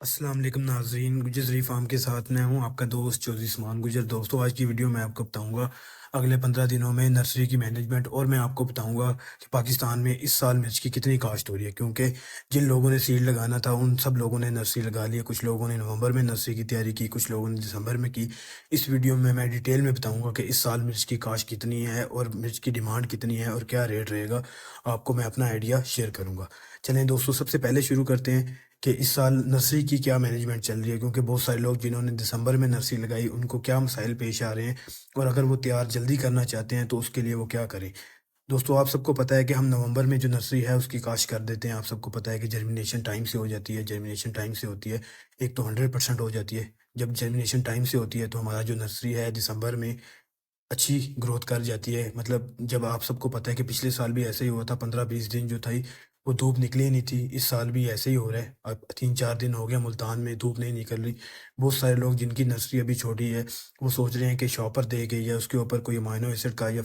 अस्सलाम वालेकुम नाज़रीन, गुजर फार्म के साथ मैं हूं आपका दोस्त चौधरी उस्मान गुजर। दोस्तों, आज की वीडियो में आपको बताऊंगा अगले 15 दिनों में नर्सरी की मैनेजमेंट, और मैं आपको बताऊंगा कि पाकिस्तान में इस साल मिर्च की कितनी काश्त हो रही है। क्योंकि जिन लोगों ने सीड लगाना था उन सब लोगों ने नर्सरी लगा ली है। कुछ लोगों ने नवंबर में नर्सरी की तैयारी की, कुछ लोगों ने दिसंबर में की। इस वीडियो में मैं डिटेल में बताऊँगा कि इस साल मिर्च की काश्त कितनी है और मिर्च की डिमांड कितनी है और क्या रेट रहेगा। आपको मैं अपना आइडिया शेयर करूँगा। चलें दोस्तों, सबसे पहले शुरू करते हैं कि इस साल नर्सरी की क्या मैनेजमेंट चल रही है। क्योंकि बहुत सारे लोग जिन्होंने दिसंबर में नर्सरी लगाई उनको क्या मसाइल पेश आ रहे हैं, और अगर वो तैयार जल्दी करना चाहते हैं तो उसके लिए वो क्या करें। दोस्तों, आप सबको पता है कि हम नवंबर में जो नर्सरी है उसकी काश्त कर देते हैं। आप सबको पता है कि जर्मिनेशन टाइम से हो जाती है। जर्मिनेशन टाइम से होती है, एक तो 100% हो जाती है। जब जर्मिनेशन टाइम से होती है तो हमारा जो नर्सरी है दिसंबर में अच्छी ग्रोथ कर जाती है। मतलब जब आप सबको पता है कि पिछले साल भी ऐसे ही हुआ था, 15-20 दिन जो थी वो धूप निकली ही नहीं थी। इस साल भी ऐसे ही हो रहा है। अब 3-4 दिन हो गया मुल्तान में धूप नहीं निकल रही। बहुत सारे लोग जिनकी नर्सरी अभी छोटी है वो सोच रहे हैं कि शॉपर दे के या उसके ऊपर कोई अमाइनो एसिड का या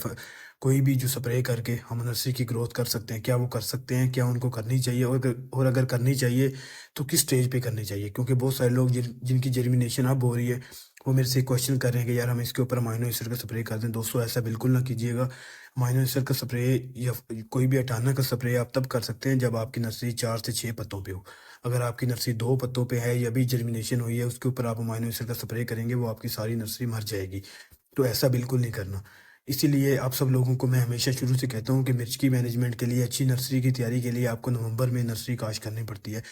कोई भी जो स्प्रे करके हम नर्सरी की ग्रोथ कर सकते हैं। क्या वो कर सकते हैं? क्या उनको करनी चाहिए? और अगर करनी चाहिए तो किस स्टेज पे करनी चाहिए? क्योंकि बहुत सारे लोग जिनकी जर्मिनेशन अब हो रही है वो मेरे से क्वेश्चन कर रहे हैं कि यार हम इसके ऊपर अमाइनो एसिड का स्प्रे कर दें। दोस्तों, ऐसा बिल्कुल ना कीजिएगा। अमाइनो एसिड का स्प्रे या कोई भी अटाना का स्प्रे आप तब कर सकते हैं जब आपकी नर्सरी 4 से 6 पत्तों पे हो। अगर आपकी नर्सरी 2 पत्तों पे है या अभी जर्मिनेशन हुई है, उसके ऊपर आप अमाइनो एसिड का स्प्रे करेंगे, वो आपकी सारी नर्सरी मर जाएगी। तो ऐसा बिल्कुल नहीं करना। इसीलिए आप सब लोगों को मैं हमेशा शुरू से कहता हूँ कि मिर्च की मैनेजमेंट के लिए, अच्छी नर्सरी की तैयारी के लिए आपको नवंबर में नर्सरी काश्त करनी पड़ती है।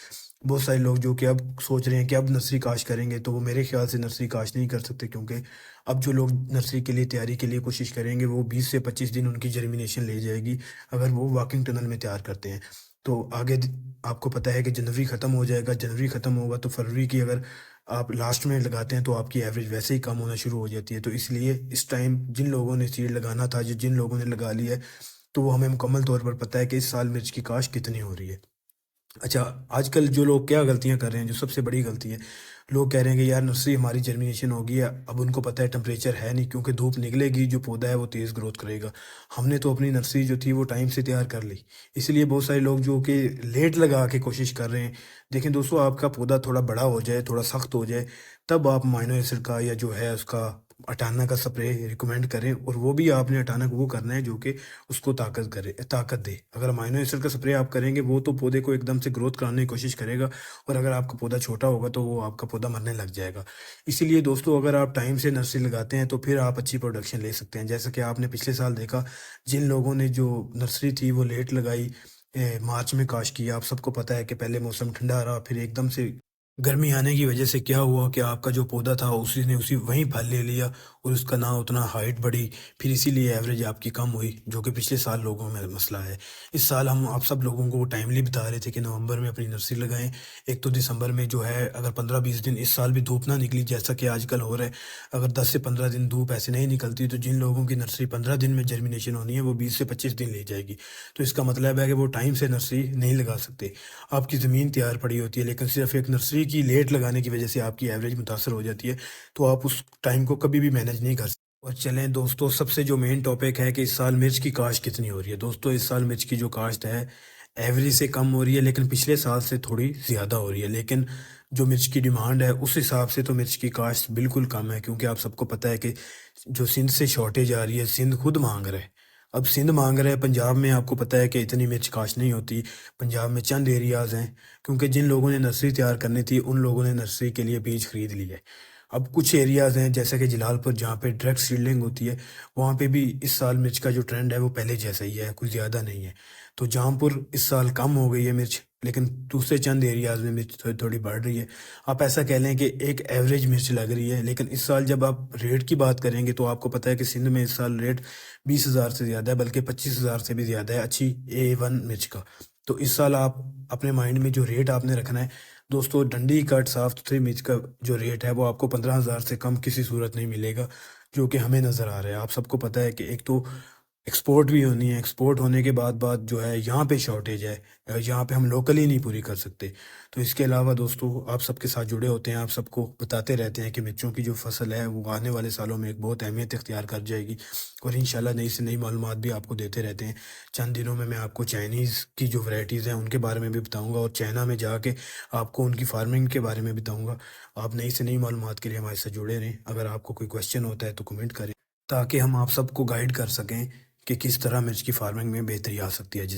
बहुत सारे लोग जो कि अब सोच रहे हैं कि अब नर्सरी काश्त करेंगे, तो वो मेरे ख्याल से नर्सरी काश्त नहीं कर सकते। क्योंकि अब जो लोग नर्सरी के लिए तैयारी के लिए कोशिश करेंगे वो 20 से 25 दिन उनकी जर्मिनेशन ले जाएगी, अगर वो वाकिंग टनल में तैयार करते हैं। तो आपको पता है कि जनवरी ख़त्म हो जाएगा। जनवरी ख़त्म होगा तो फरवरी की अगर आप लास्ट में लगाते हैं तो आपकी एवरेज वैसे ही कम होना शुरू हो जाती है। तो इसलिए इस टाइम जिन लोगों ने सीड लगाना था, जिन लोगों ने लगा ली है, तो वो हमें मुकम्मल तौर पर पता है कि इस साल मिर्च की काश्त कितनी हो रही है। अच्छा, आजकल जो लोग क्या गलतियाँ कर रहे हैं, जो सबसे बड़ी गलती है, लोग कह रहे हैं कि यार नर्सरी हमारी जर्मिनेशन हो गई है। अब उनको पता है टेम्परेचर है नहीं, क्योंकि धूप निकलेगी जो पौधा है वो तेज़ ग्रोथ करेगा। हमने तो अपनी नर्सरी जो थी वो टाइम से तैयार कर ली। इसलिए बहुत सारे लोग जो कि लेट लगा के कोशिश कर रहे हैं। देखें दोस्तों, आपका पौधा थोड़ा बड़ा हो जाए, थोड़ा सख्त हो जाए, तब आप अमाइनो एसिड का या जो है उसका अटाना का स्प्रे रिकमेंड करें। और वो भी आपने अटाना वो करना है जो कि उसको ताकत दे। अगर अमाइनो एसिड का स्प्रे आप करेंगे वो तो पौधे को एकदम से ग्रोथ कराने की कोशिश करेगा, और अगर आपका पौधा छोटा होगा तो वो आपका पौधा मरने लग जाएगा। इसीलिए दोस्तों, अगर आप टाइम से नर्सरी लगाते हैं तो फिर आप अच्छी प्रोडक्शन ले सकते हैं। जैसा कि आपने पिछले साल देखा, जिन लोगों ने जो नर्सरी थी वो लेट लगाई, मार्च में काश्त की। आप सबको पता है कि पहले मौसम ठंडा रहा, फिर एकदम से गर्मी आने की वजह से क्या हुआ कि आपका जो पौधा था उसी ने उसी वहीं फल ले लिया, और उसका ना उतना हाइट बढ़ी। फिर इसीलिए एवरेज आपकी कम हुई, जो कि पिछले साल लोगों में मसला है। इस साल हम आप सब लोगों को टाइमली बता रहे थे कि नवंबर में अपनी नर्सरी लगाएं। एक तो दिसंबर में जो है, अगर 15-20 दिन इस साल भी धूप ना निकली जैसा कि आजकल हो रहा है, अगर 10 से 15 दिन धूप ऐसे नहीं निकलती, तो जिन लोगों की नर्सरी 15 दिन में जर्मिनेशन होनी है वो 20 से 25 दिन ले जाएगी। तो इसका मतलब है कि वो टाइम से नर्सरी नहीं लगा सकते। आपकी ज़मीन तैयार पड़ी होती है, लेकिन सिर्फ एक नर्सरी की लेट लगाने की वजह से आपकी एवरेज मुतासर हो जाती है। तो आप उस टाइम को कभी भी मैनेज नहीं कर सकते। और चलें दोस्तों, सबसे जो मेन टॉपिक है कि इस साल मिर्च की काश्त कितनी हो रही है। दोस्तों, इस साल मिर्च की जो काश्त है एवरेज से कम हो रही है, लेकिन पिछले साल से थोड़ी ज़्यादा हो रही है। लेकिन जो मिर्च की डिमांड है उस हिसाब से तो मिर्च की काश्त बिल्कुल कम है। क्योंकि आप सबको पता है कि जो सिंध से शॉर्टेज आ रही है, सिंध खुद मांग रहा है। अब सिंध मांग रहा है, पंजाब में आपको पता है कि इतनी मिर्च काश्त नहीं होती। पंजाब में चंद एरियाज़ हैं, क्योंकि जिन लोगों ने नर्सरी तैयार करनी थी उन लोगों ने नर्सरी के लिए बीज खरीद लिए है। अब कुछ एरियाज़ हैं जैसे कि जलालपुर, जहाँ पे डायरेक्ट सीडलिंग होती है, वहाँ पे भी इस साल मिर्च का जो ट्रेंड है वो पहले जैसा ही है, कुछ ज़्यादा नहीं है। तो जहाँपुर इस साल कम हो गई है मिर्च, लेकिन दूसरे चंद एरियाज़ में मिर्च थोड़ी थोड़ी बढ़ रही है। आप ऐसा कह लें कि एक एवरेज मिर्च लग रही है। लेकिन इस साल जब आप रेट की बात करेंगे तो आपको पता है कि सिंध में इस साल रेट 20,000 से ज़्यादा है, बल्कि 25,000 से भी ज़्यादा है अच्छी A1 मिर्च का। तो इस साल आप अपने माइंड में जो रेट आपने रखना है दोस्तों, डंडी कट साफ सुथरी मिर्च का जो रेट है वो आपको 15,000 से कम किसी सूरत नहीं मिलेगा, जो कि हमें नज़र आ रहा है। आप सबको पता है कि एक तो एक्सपोर्ट भी होनी है। एक्सपोर्ट होने के बाद जो है यहाँ पे शॉर्टेज है, यहाँ पे हम लोकली नहीं पूरी कर सकते। तो इसके अलावा दोस्तों आप सबके साथ जुड़े होते हैं, आप सबको बताते रहते हैं कि मिर्चों की जो फसल है वो आने वाले सालों में एक बहुत अहमियत इख्तियार कर जाएगी, और इंशाल्लाह नई से नई मालूमात भी आपको देते रहते हैं। चंद दिनों में मैं आपको चाइनीज़ की जो वैरायटीज़ हैं उनके बारे में भी बताऊँगा, और चाइना में जाके आपको उनकी फार्मिंग के बारे में बताऊँगा। आप नई से नई मालूमात के लिए हमारे साथ जुड़े रहें। अगर आपको कोई क्वेश्चन होता है तो कमेंट करें, ताकि हम आप सबको गाइड कर सकें कि किस तरह मिर्च की फार्मिंग में बेहतरी आ सकती है।